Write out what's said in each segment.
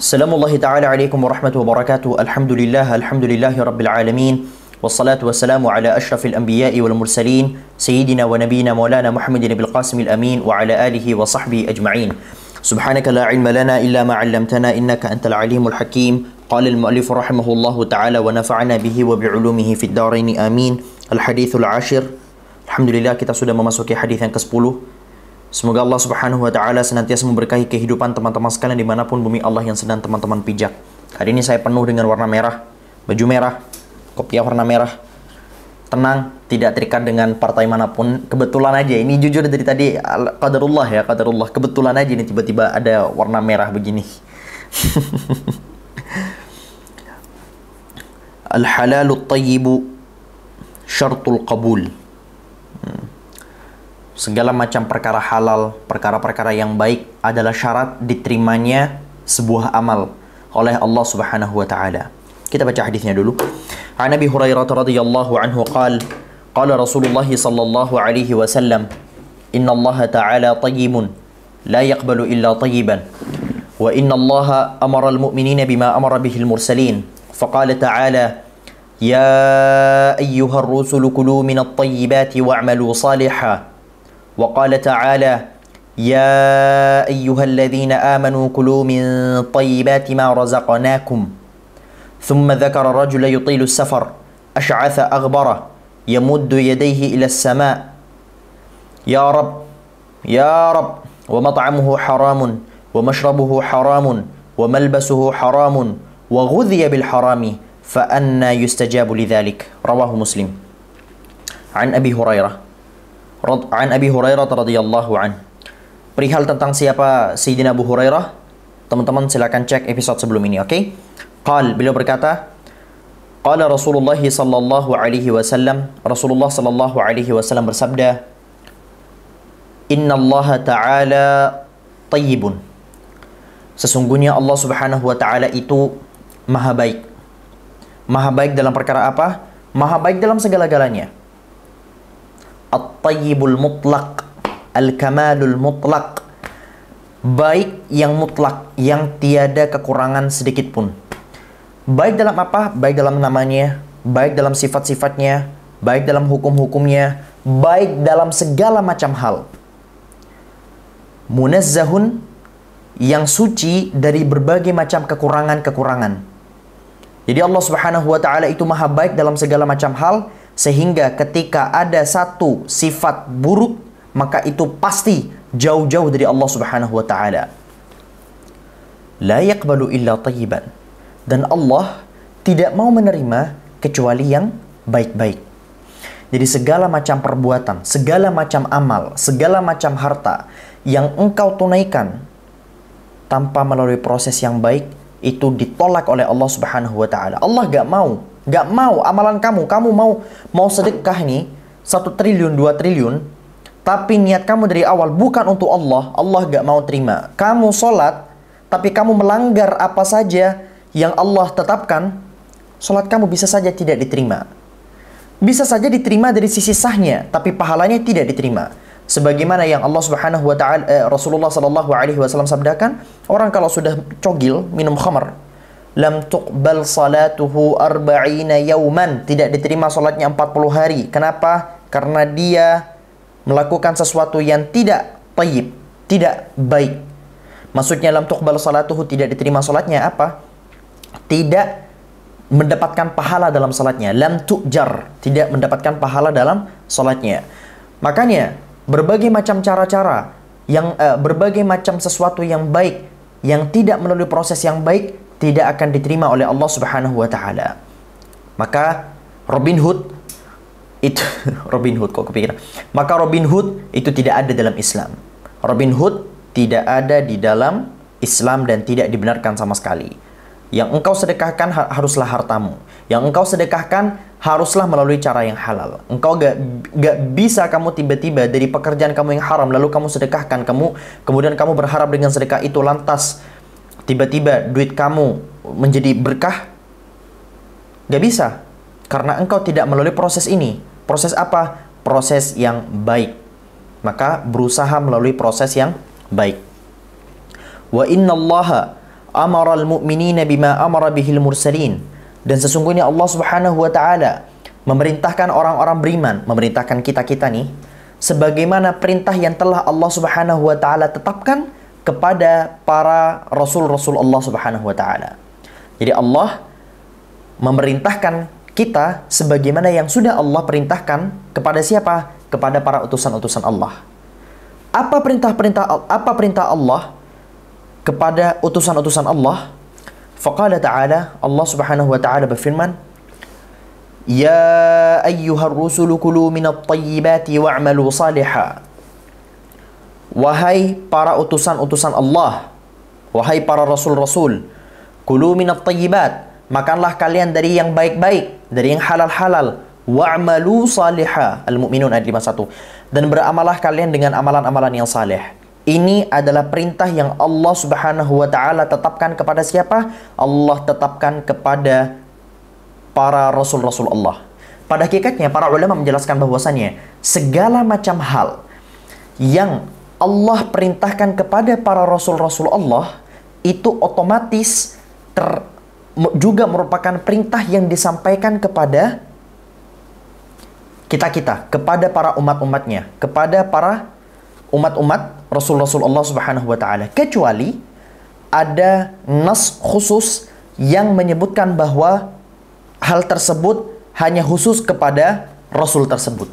Assalamualaikum ta'ala alaikum warahmatullahi wabarakatuh. Alhamdulillahi rabbil alamin. Wassalatu wassalamu ala ashrafil anbiya'i wal mursalin Sayyidina wa nabiyina maulana Muhammadin bil qasimil amin wa ala alihi wa sahbihi ajma'in. Subhanaka la ilma lana illa ma 'allamtana innaka antal alimul hakim. Qala al mu'allif rahimahullahu ta'ala wa nafa'ana bihi wa bi'ulumihi fid dharain amin. Al hadithul ashir. Alhamdulillah kita sudah memasuki hadis yang ke-10. Semoga Allah Subhanahu wa Ta'ala senantiasa memberkahi kehidupan teman-teman sekalian dimanapun bumi Allah yang sedang teman-teman pijak. Hari ini saya penuh dengan warna merah, baju merah, kopiah warna merah. Tenang, tidak terikat dengan partai manapun. Kebetulan aja, ini jujur dari tadi qadarullah ya, qadarullah. Kebetulan aja ini tiba-tiba ada warna merah begini. Al-halalut tayyibu syartul qabul. Segala macam perkara halal, perkara-perkara yang baik adalah syarat diterimanya sebuah amal oleh Allah Subhanahu wa Ta'ala. Kita baca hadisnya dulu. An Abi Hurairah radhiyallahu anhu qala Rasulullah sallallahu alaihi wasallam, "Inna Allah Ta'ala tayyibun la yaqbalu illa tayyiban. Wa inna Allah amara al-mu'minina bima amara bihi al-mursalin. Faqala ta'ala, ya ayyuhar rusulu kulu minat tayyibati wa'malu salihan. وقال تعالى يا أيها الذين آمنوا كلوا من طيبات ما رزقناكم ثم ذكر الرجل يطيل السفر أشعث أغبره يمد يديه إلى السماء يا رب ومطعمه حرام ومشربه حرام وملبسه حرام وغذي بالحرام فأنى يستجاب لذلك رواه مسلم عن أبي هريرة An Abi Hurairah radhiyallahu an. Perihal tentang siapa Sayyidina Abu Hurairah, teman-teman silakan cek episode sebelum ini, oke? Beliau berkata, qala Rasulullah sallallahu alaihi wasallam, Rasulullah sallallahu alaihi wasallam bersabda, Inna Allah Ta'ala tayyibun. Sesungguhnya Allah Subhanahu wa Ta'ala itu maha baik. Maha baik dalam perkara apa? Maha baik dalam segala-galanya. At-tayyibul mutlaq, al-kamalul mutlaq. Baik yang mutlak, yang tiada kekurangan sedikit pun. Baik dalam apa? Baik dalam namanya, baik dalam sifat-sifatnya, baik dalam hukum-hukumnya, baik dalam segala macam hal. Munazzahun, yang suci dari berbagai macam kekurangan-kekurangan. Jadi Allah Subhanahu wa Ta'ala itu maha baik dalam segala macam hal, sehingga ketika ada satu sifat buruk, maka itu pasti jauh-jauh dari Allah Subhanahu wa Ta'ala. La yaqbalu illa tayyiban. Dan Allah tidak mau menerima kecuali yang baik-baik. Jadi segala macam perbuatan, segala macam amal, segala macam harta yang engkau tunaikan tanpa melalui proses yang baik, itu ditolak oleh Allah Subhanahu wa Ta'ala. Allah gak mau amalan kamu mau sedekah nih 1 triliun 2 triliun, tapi niat kamu dari awal bukan untuk Allah gak mau terima. Kamu sholat tapi kamu melanggar apa saja yang Allah tetapkan, sholat kamu bisa saja tidak diterima. Bisa saja diterima dari sisi sahnya, tapi pahalanya tidak diterima. Sebagaimana yang Allah Subhanahu wa Ta'ala, Rasulullah sallallahu alaihi wasallam sabdakan, orang kalau sudah cogil minum khamar, lam tuqbal salatuhu arba'ina yauman, tidak diterima salatnya 40 hari. Kenapa? Karena dia melakukan sesuatu yang tidak tayyib, tidak baik. Maksudnya lam tuqbal salatuhu, tidak diterima salatnya apa? Tidak mendapatkan pahala dalam salatnya. Lam tu'jar, tidak mendapatkan pahala dalam salatnya. Makanya berbagai macam cara-cara yang berbagai macam sesuatu yang baik yang tidak melalui proses yang baik tidak akan diterima oleh Allah Subhanahu wa Ta'ala. Maka Robin Hood itu Robin Hood kok kepikiran. Maka Robin Hood itu tidak ada dalam Islam. Robin Hood tidak ada di dalam Islam dan tidak dibenarkan sama sekali. Yang engkau sedekahkan haruslah hartamu. Yang engkau sedekahkan haruslah melalui cara yang halal. Engkau gak bisa kamu tiba-tiba dari pekerjaan kamu yang haram lalu kamu sedekahkan, kemudian kamu berharap dengan sedekah itu lantas tiba-tiba duit kamu menjadi berkah. Gak bisa. Karena engkau tidak melalui proses ini. Proses apa? Proses yang baik. Maka berusaha melalui proses yang baik. Wa innallaha amaral mu'minina bima amara bihil mursalin. Dan sesungguhnya Allah Subhanahu wa taala memerintahkan orang-orang beriman, memerintahkan kita-kita nih, sebagaimana perintah yang telah Allah Subhanahu wa taala tetapkan kepada para rasul-rasul Allah Subhanahu wa taala. Jadi Allah memerintahkan kita sebagaimana yang sudah Allah perintahkan kepada siapa? Kepada para utusan-utusan Allah. Apa perintah Allah kepada utusan-utusan Allah? Faqala ta'ala, Allah Subhanahu wa taala berfirman, Ya ayyuhar rusulu kulu minat tayyibati wa'malu saliha. Wahai para utusan-utusan Allah, wahai para rasul-rasul, kulu minat tayyibat, makanlah kalian dari yang baik-baik, dari yang halal-halal. Wa'malu saliha. Al-Mu'minun ayat 51. Dan beramalah kalian dengan amalan-amalan yang saleh. Ini adalah perintah yang Allah Subhanahu wa taala tetapkan kepada siapa? Allah tetapkan kepada para rasul-rasul Allah. Pada hakikatnya para ulama menjelaskan bahwasannya segala macam hal yang Allah perintahkan kepada para rasul-rasul Allah itu otomatis juga merupakan perintah yang disampaikan kepada kita-kita, kepada para umat-umatnya, kepada para umat-umat Rasul-Rasul Allah Subhanahu wa taala, kecuali ada nas khusus yang menyebutkan bahwa hal tersebut hanya khusus kepada Rasul tersebut.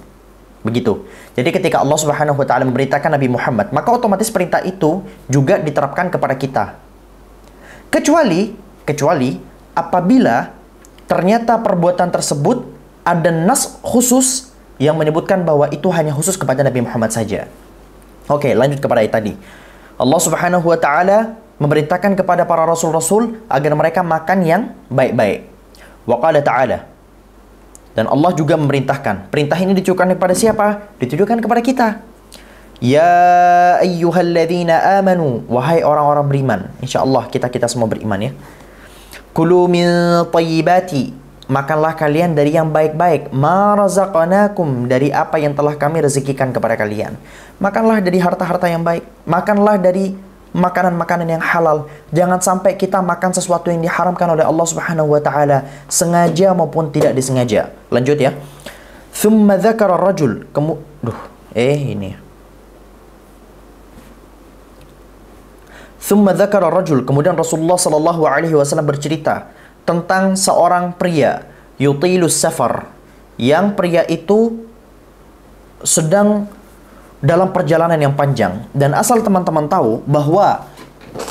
Begitu. Jadi ketika Allah Subhanahu wa taala memberitakan Nabi Muhammad, maka otomatis perintah itu juga diterapkan kepada kita. Kecuali apabila ternyata perbuatan tersebut ada nas khusus yang menyebutkan bahwa itu hanya khusus kepada Nabi Muhammad saja. Oke, lanjut kepada ayat tadi. Allah Subhanahu wa taala memerintahkan kepada para rasul-rasul agar mereka makan yang baik-baik. Wa qala ta'ala. Dan Allah juga memerintahkan. Perintah ini ditujukan kepada siapa? Ditujukan kepada kita. Ya ayyuhalladzina amanu, wahai orang-orang beriman. Insyaallah kita semua beriman ya. Kulu min thayyibati, makanlah kalian dari yang baik-baik. Ma razaqnakum, dari apa yang telah kami rezekikan kepada kalian. Makanlah dari harta-harta yang baik. Makanlah dari makanan-makanan yang halal. Jangan sampai kita makan sesuatu yang diharamkan oleh Allah Subhanahu wa taala, sengaja maupun tidak disengaja. Lanjut ya. Thumma dzakara rajul, Thumma dzakara rajul, kemudian Rasulullah sallallahu alaihi wasallam bercerita tentang seorang pria yutilus safar, yang pria itu sedang dalam perjalanan yang panjang. Dan asal teman-teman tahu bahwa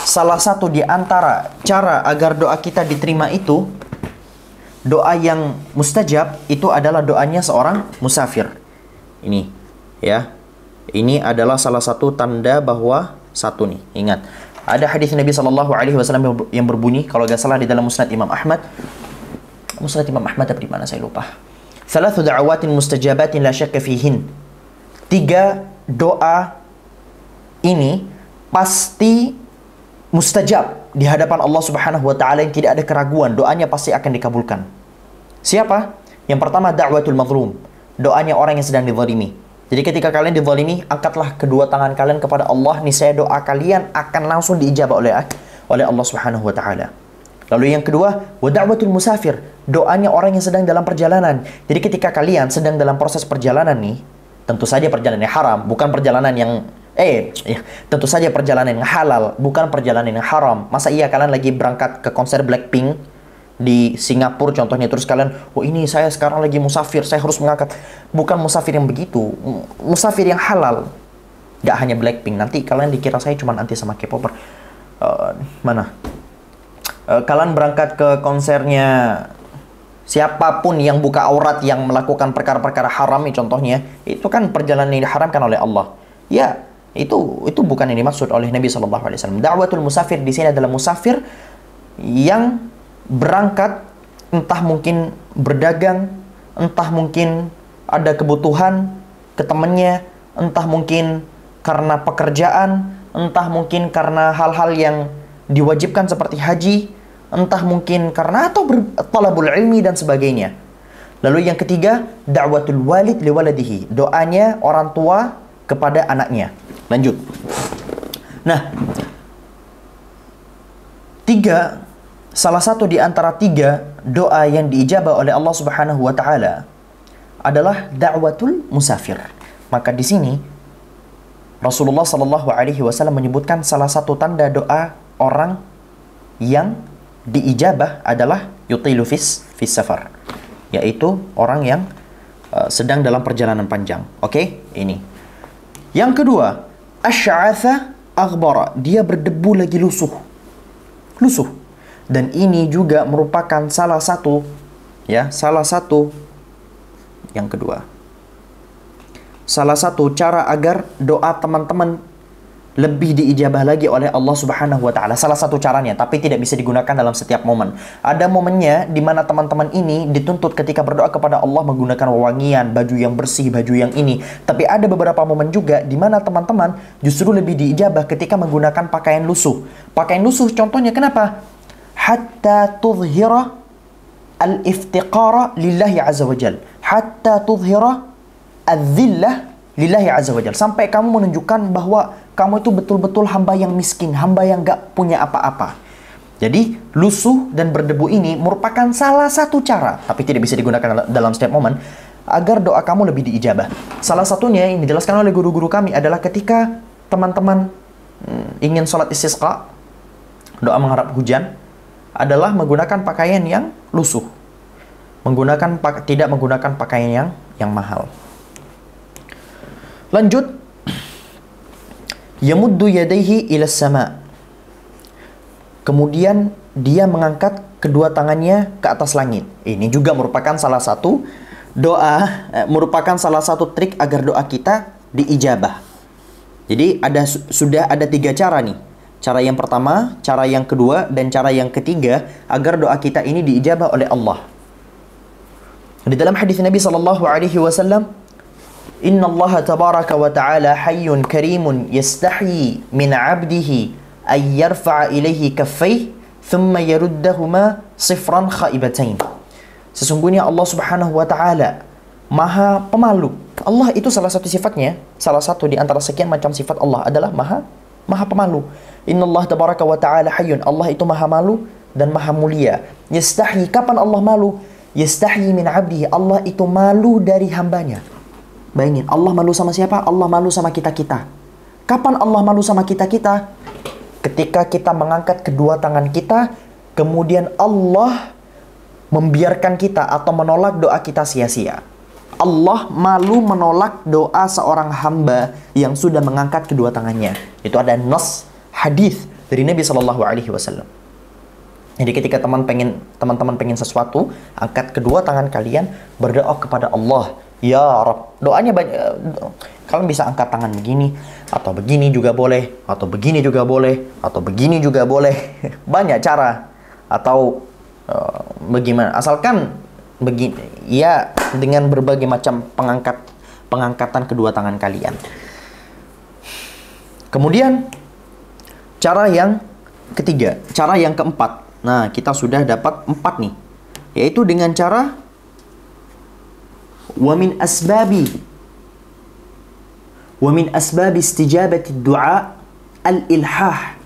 salah satu di antara cara agar doa kita diterima itu, doa yang mustajab, itu adalah doanya seorang musafir. Ini ya, ini adalah salah satu tanda bahwa satu nih, ingat, ada hadis Nabi Shallallahu Alaihi Wasallam yang berbunyi, kalau gak salah di dalam Musnad Imam Ahmad. Musnad Imam Ahmad apa di mana saya lupa. Thalathu da'awatin mustajabatin la syakka fihin. 3 doa ini pasti mustajab di hadapan Allah Subhanahu wa taala, yang tidak ada keraguan, doanya pasti akan dikabulkan. Siapa? Yang pertama, da'watul mazlum, doanya orang yang sedang dizalimi. Jadi ketika kalian dizalimi, angkatlah kedua tangan kalian kepada Allah, niscaya doa kalian akan langsung diijabah oleh Allah Subhanahu wa taala. Lalu yang kedua, wa da'watul musafir, doanya orang yang sedang dalam perjalanan. Jadi ketika kalian sedang dalam proses perjalanan nih, tentu saja perjalanan yang haram, bukan perjalanan yang tentu saja perjalanan yang halal, bukan perjalanan yang haram. Masa iya kalian lagi berangkat ke konser Blackpink di Singapura contohnya, terus kalian, oh ini saya sekarang lagi musafir, saya harus mengangkat. Bukan musafir yang begitu, musafir yang halal. Gak hanya Blackpink, nanti kalian dikira saya cuma anti sama K-popper. Kalian berangkat ke konsernya siapapun yang buka aurat, yang melakukan perkara-perkara haram, contohnya, itu kan perjalanan yang diharamkan oleh Allah. Ya, itu bukan yang dimaksud oleh Nabi Shallallahu Alaihi Wasallam. Da'watul musafir di sini adalah musafir yang berangkat, entah mungkin berdagang, entah mungkin ada kebutuhan ke temannya, entah mungkin karena pekerjaan, entah mungkin karena hal-hal yang diwajibkan seperti haji, entah mungkin karena atau talabul ilmi dan sebagainya. Lalu yang ketiga, da'watul walid liwaladihi, doanya orang tua kepada anaknya. Lanjut. Nah, Salah satu di antara 3 doa yang diijabah oleh Allah Subhanahu wa taala adalah da'watul musafir. Maka di sini Rasulullah Shallallahu alaihi wasallam menyebutkan salah satu tanda doa orang yang diijabah adalah yutilu fis safar, yaitu orang yang sedang dalam perjalanan panjang. Oke, ini. Yang kedua, asy'atha aghbara, dia berdebu lagi lusuh. Dan ini juga merupakan salah satu yang kedua. Salah satu cara agar doa teman-teman lebih diijabah lagi oleh Allah Subhanahu wa taala. Salah satu caranya, tapi tidak bisa digunakan dalam setiap momen. Ada momennya di mana teman-teman ini dituntut ketika berdoa kepada Allah menggunakan wewangian, baju yang bersih, baju yang ini. Tapi ada beberapa momen juga di mana teman-teman justru lebih diijabah ketika menggunakan pakaian lusuh. Pakaian lusuh contohnya kenapa? Hatta tudhhira al-iftiqara lillahi azza wajal. Hatta tudhhira adzillah lillahi azza wajal. Sampai kamu menunjukkan bahwa kamu itu betul-betul hamba yang miskin, hamba yang gak punya apa-apa. Jadi lusuh dan berdebu ini merupakan salah satu cara, tapi tidak bisa digunakan dalam setiap momen, agar doa kamu lebih diijabah. Salah satunya yang dijelaskan oleh guru-guru kami adalah ketika teman-teman ingin sholat istisqa, doa mengharap hujan, adalah menggunakan pakaian yang lusuh. Tidak menggunakan pakaian yang mahal. Lanjut, yamuddu yadayhi ila sama. Kemudian dia mengangkat kedua tangannya ke atas langit. Ini juga merupakan salah satu merupakan salah satu trik agar doa kita diijabah. Jadi sudah ada 3 cara nih. Cara yang pertama, cara yang kedua, dan cara yang ketiga agar doa kita ini diijabah oleh Allah. Di dalam hadis Nabi sallallahu alaihi wasallam, Inna Allah tabaraka wa ta'ala hayyun karimun yastahi min 'abdihi ay yarfa'a ilaihi kaffayhi thumma yaruddahuma sifran khaibatain. Sesungguhnya Allah Subhanahu wa ta'ala Maha Pemalu. Allah itu salah satu sifatnya, salah satu di antara sekian macam sifat Allah adalah Maha Pemalu. Inna Allah tabaraka wa ta'ala hayyun. Allah itu Maha Malu dan Maha Mulia. Yastahi, kapan Allah malu? Yastahi min 'abdihi. Allah itu malu dari hambanya. Bayangin, Allah malu sama siapa? Allah malu sama kita-kita. Kapan Allah malu sama kita-kita? Ketika kita mengangkat kedua tangan kita, kemudian Allah membiarkan kita atau menolak doa kita sia-sia. Allah malu menolak doa seorang hamba yang sudah mengangkat kedua tangannya. Itu ada nas hadis dari Nabi Shallallahu alaihi wasallam. Jadi ketika teman-teman pengen sesuatu, angkat kedua tangan kalian, berdoa kepada Allah. Ya Rabb, doanya banyak. Kalian bisa angkat tangan begini, atau begini juga boleh, atau begini juga boleh, atau begini juga boleh. Banyak cara. Atau bagaimana? Asalkan begini, ya dengan berbagai macam pengangkatan kedua tangan kalian. Kemudian cara yang ketiga, cara yang keempat. Nah, kita sudah dapat 4 nih, yaitu dengan cara wa min asbabi istijabati du'a al-ilhah.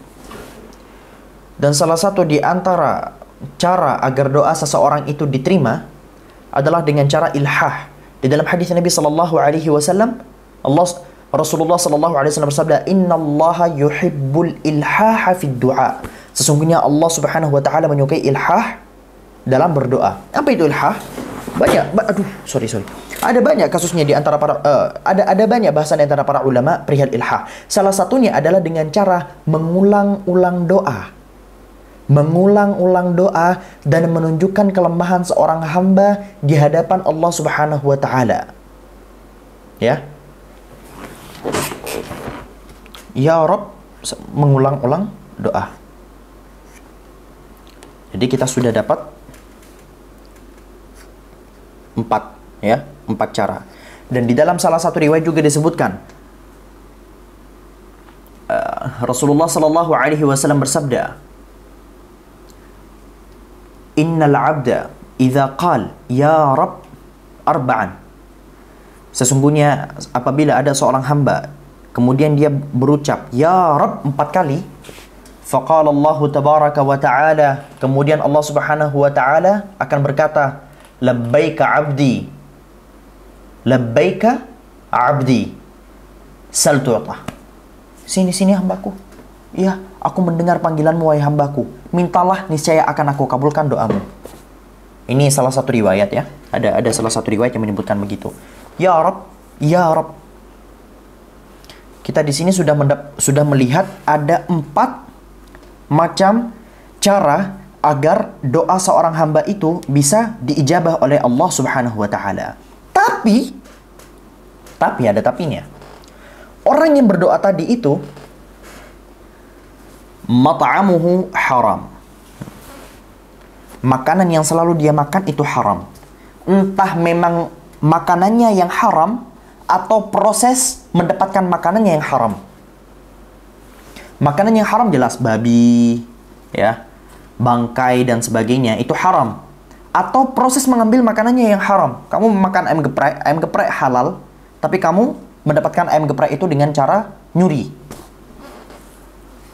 Dan salah satu di antara cara agar doa seseorang itu diterima adalah dengan cara ilhah. Di dalam hadis Nabi sallallahu alaihi wasallam, Rasulullah sallallahu alaihi wasallam bersabda, "Innallaha yuhibbul ilhaha fid du'a." Sesungguhnya Allah Subhanahu wa taala menyukai ilhah dalam berdoa. Apa itu ilhah? Ada banyak kasusnya di antara para ada banyak bahasan di antara para ulama perihal ilhah. Salah satunya adalah dengan cara mengulang-ulang doa. Mengulang-ulang doa dan menunjukkan kelemahan seorang hamba di hadapan Allah Subhanahu wa taala. Ya. Ya Rabb, mengulang-ulang doa. Jadi kita sudah dapat 4 cara. Dan di dalam salah satu riwayat juga disebutkan Rasulullah sallallahu alaihi wasallam bersabda, "Innal 'abda idza qala ya Rabb arba'an." Sesungguhnya apabila ada seorang hamba kemudian dia berucap ya Rabb 4 kali, Faqala Allah tabaraka wa ta'ala, kemudian Allah Subhanahu wa ta'ala akan berkata, labbaika 'abdi. Labbaika 'abdi. Sal tu'ta. Sini hambaku. Iya, aku mendengar panggilanmu wahai hambaku. Mintalah, niscaya akan aku kabulkan doamu. Ini salah satu riwayat ya. Ada salah satu riwayat yang menyebutkan begitu. Ya Rabb, ya Rabb. Kita di sini sudah melihat ada 4 macam cara agar doa seorang hamba itu bisa diijabah oleh Allah Subhanahu wa taala. Tapi ada tapinya. Orang yang berdoa tadi itu mat'amuhu haram. Makanan yang selalu dia makan itu haram. Entah memang makanannya yang haram atau proses mendapatkan makanannya yang haram. Makanan yang haram jelas babi, ya, bangkai dan sebagainya itu haram. Atau proses mengambil makanannya yang haram. Kamu makan ayam geprek halal, tapi kamu mendapatkan ayam geprek itu dengan cara nyuri.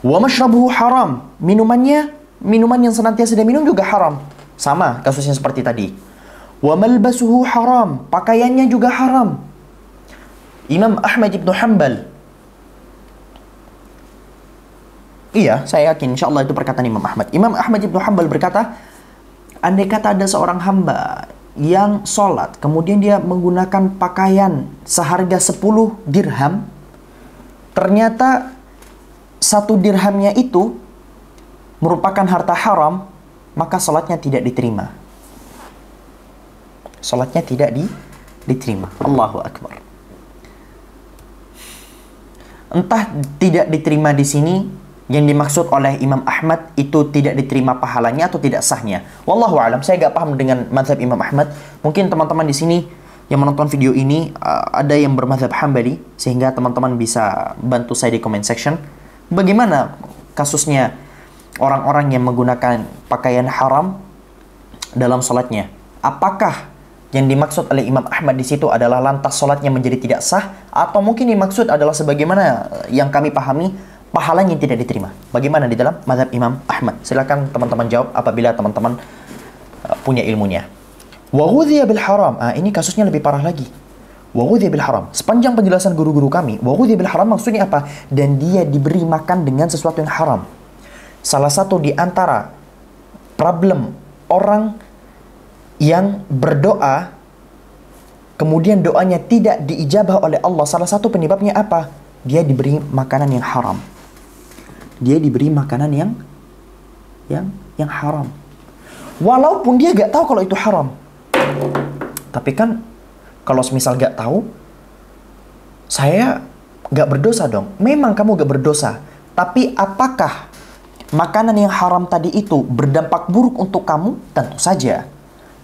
Wa mashrabuhu haram. Minuman yang senantiasa dia minum juga haram. Sama kasusnya seperti tadi. Wa malbasuhu haram. Pakaiannya juga haram. Imam Ahmad ibn Hanbal. Iya, saya yakin insyaAllah itu perkataan Imam Ahmad. Imam Ahmad ibn Hanbal berkata, andai kata ada seorang hamba yang sholat, kemudian dia menggunakan pakaian seharga 10 dirham, ternyata 1 dirhamnya itu merupakan harta haram, maka sholatnya tidak diterima. Sholatnya tidak diterima. Allahu Akbar. Entah tidak diterima di sini, yang dimaksud oleh Imam Ahmad itu tidak diterima pahalanya atau tidak sahnya. Wallahu alam, saya nggak paham dengan mazhab Imam Ahmad. Mungkin teman-teman di sini yang menonton video ini ada yang bermazhab Hambali, sehingga teman-teman bisa bantu saya di comment section. Bagaimana kasusnya orang-orang yang menggunakan pakaian haram dalam sholatnya? Apakah yang dimaksud oleh Imam Ahmad di situ adalah lantas sholatnya menjadi tidak sah, atau mungkin dimaksud adalah sebagaimana yang kami pahami, pahalanya tidak diterima? Bagaimana di dalam mazhab Imam Ahmad? Silakan teman-teman jawab apabila teman-teman punya ilmunya. Wa ghudhiya bil haram. Ini kasusnya lebih parah lagi. Wa ghudhiya bil haram. Sepanjang penjelasan guru-guru kami, wa ghudhiya bil haram maksudnya apa? Dan dia diberi makan dengan sesuatu yang haram. Salah satu di antara problem orang yang berdoa kemudian doanya tidak diijabah oleh Allah, salah satu penyebabnya apa? Dia diberi makanan yang haram. Dia diberi makanan yang haram. Walaupun dia gak tahu kalau itu haram. Tapi kan kalau semisal gak tahu, saya gak berdosa dong. Memang kamu gak berdosa. Tapi apakah makanan yang haram tadi itu berdampak buruk untuk kamu? Tentu saja.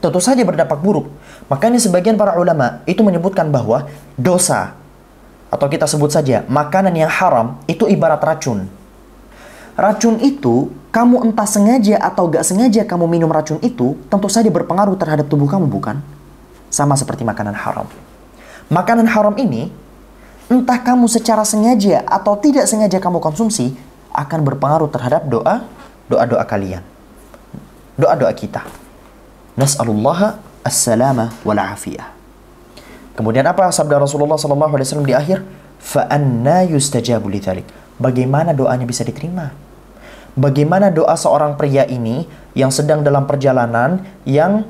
Tentu saja berdampak buruk. Makanya sebagian para ulama itu menyebutkan bahwa dosa, atau kita sebut saja makanan yang haram, itu ibarat racun. Racun itu, kamu entah sengaja atau gak sengaja kamu minum racun itu, tentu saja berpengaruh terhadap tubuh kamu, bukan? Sama seperti makanan haram. Makanan haram ini, entah kamu secara sengaja atau tidak sengaja kamu konsumsi, akan berpengaruh terhadap doa-doa kalian. Doa-doa kita. Nas'alullaha as-salama wal afiyah. Kemudian apa sabda Rasulullah SAW di akhir? Fa'anna yustajabu lidzalik. Bagaimana doanya bisa diterima? Bagaimana doa seorang pria ini yang sedang dalam perjalanan, yang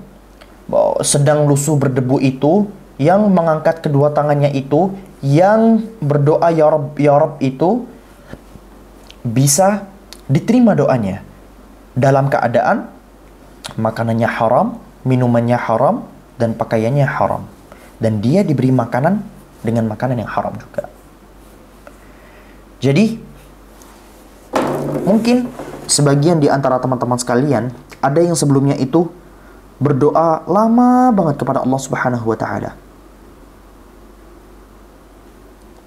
sedang lusuh berdebu itu, yang mengangkat kedua tangannya itu, yang berdoa ya Rabb itu, bisa diterima doanya dalam keadaan makanannya haram, minumannya haram, dan pakaiannya haram. Dan dia diberi makanan dengan makanan yang haram juga. Jadi, mungkin sebagian di antara teman-teman sekalian, ada yang sebelumnya itu berdoa lama banget kepada Allah Subhanahu wa Ta'ala.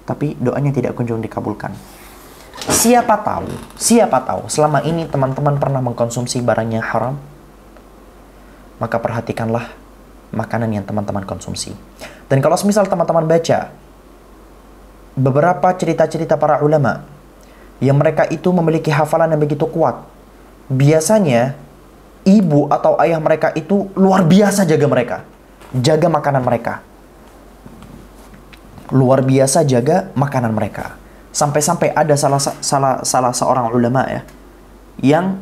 Tapi doanya tidak kunjung dikabulkan. Siapa tahu selama ini teman-teman pernah mengkonsumsi barang yang haram? Maka perhatikanlah makanan yang teman-teman konsumsi. Dan kalau semisal teman-teman baca beberapa cerita-cerita para ulama yang mereka itu memiliki hafalan yang begitu kuat. Biasanya ibu atau ayah mereka itu luar biasa jaga mereka, jaga makanan mereka, luar biasa jaga makanan mereka. Sampai-sampai ada salah seorang ulama ya, yang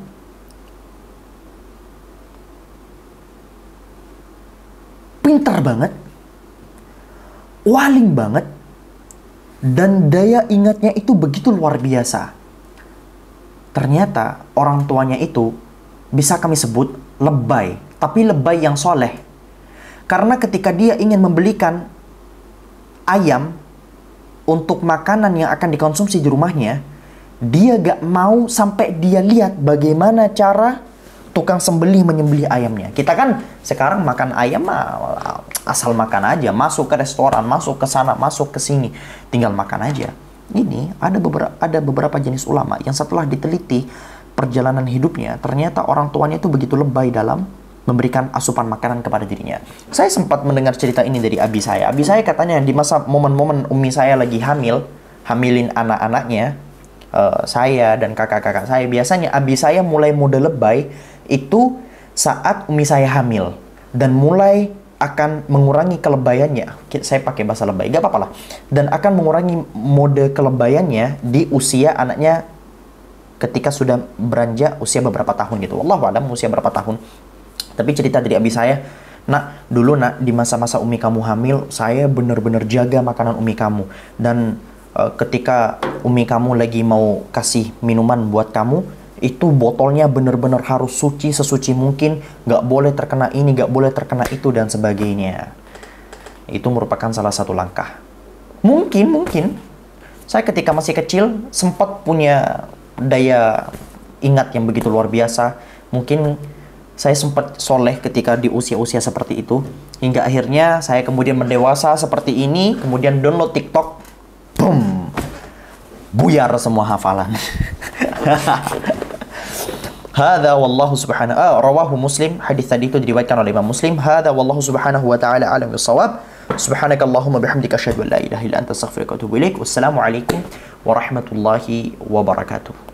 pintar banget, waling banget, dan daya ingatnya itu begitu luar biasa. Ternyata orang tuanya itu bisa kami sebut lebay, tapi lebay yang soleh. Karena ketika dia ingin membelikan ayam untuk makanan yang akan dikonsumsi di rumahnya, dia gak mau sampai dia lihat bagaimana cara tukang sembelih menyembelih ayamnya. Kita kan sekarang makan ayam asal makan aja, masuk ke restoran, masuk ke sana, masuk ke sini, tinggal makan aja. Ini ada beberapa jenis ulama yang setelah diteliti perjalanan hidupnya, ternyata orang tuanya itu begitu lebay dalam memberikan asupan makanan kepada dirinya. Saya sempat mendengar cerita ini dari abi saya. Abi saya katanya di masa momen-momen umi saya lagi hamilin anak-anaknya, saya dan kakak-kakak saya, biasanya abi saya mulai mode lebay itu saat umi saya hamil dan mulai akan mengurangi kelebayannya. Saya pakai bahasa lebay, gak apa-apa lah. Dan akan mengurangi mode kelebayannya di usia anaknya ketika sudah beranjak usia beberapa tahun gitu. Wallahu a'lam usia berapa tahun. Tapi cerita dari abi saya, nak, dulu nak, di masa-masa umi kamu hamil, saya benar-benar jaga makanan umi kamu. Dan ketika umi kamu lagi mau kasih minuman buat kamu, itu botolnya benar-benar harus suci sesuci mungkin, gak boleh terkena ini, gak boleh terkena itu, dan sebagainya. Itu merupakan salah satu langkah. Mungkin saya ketika masih kecil sempat punya daya ingat yang begitu luar biasa. Mungkin saya sempat soleh ketika di usia-usia seperti itu, hingga akhirnya saya kemudian mendewasa seperti ini, kemudian download TikTok, boom, buyar semua hafalan. Hadza wallahu subhanahu rawahu Muslim. Hadis tadi itu diriwayatkan oleh Imam Muslim. Hadza wallahu subhanahu wa ta'ala a'lam bis-shawab. Subhanakallahumma bihamdika asyhadu an la ilaha illa anta astaghfiruka wa atubu ilaik. Wassalamu alaikum warahmatullahi wabarakatuh.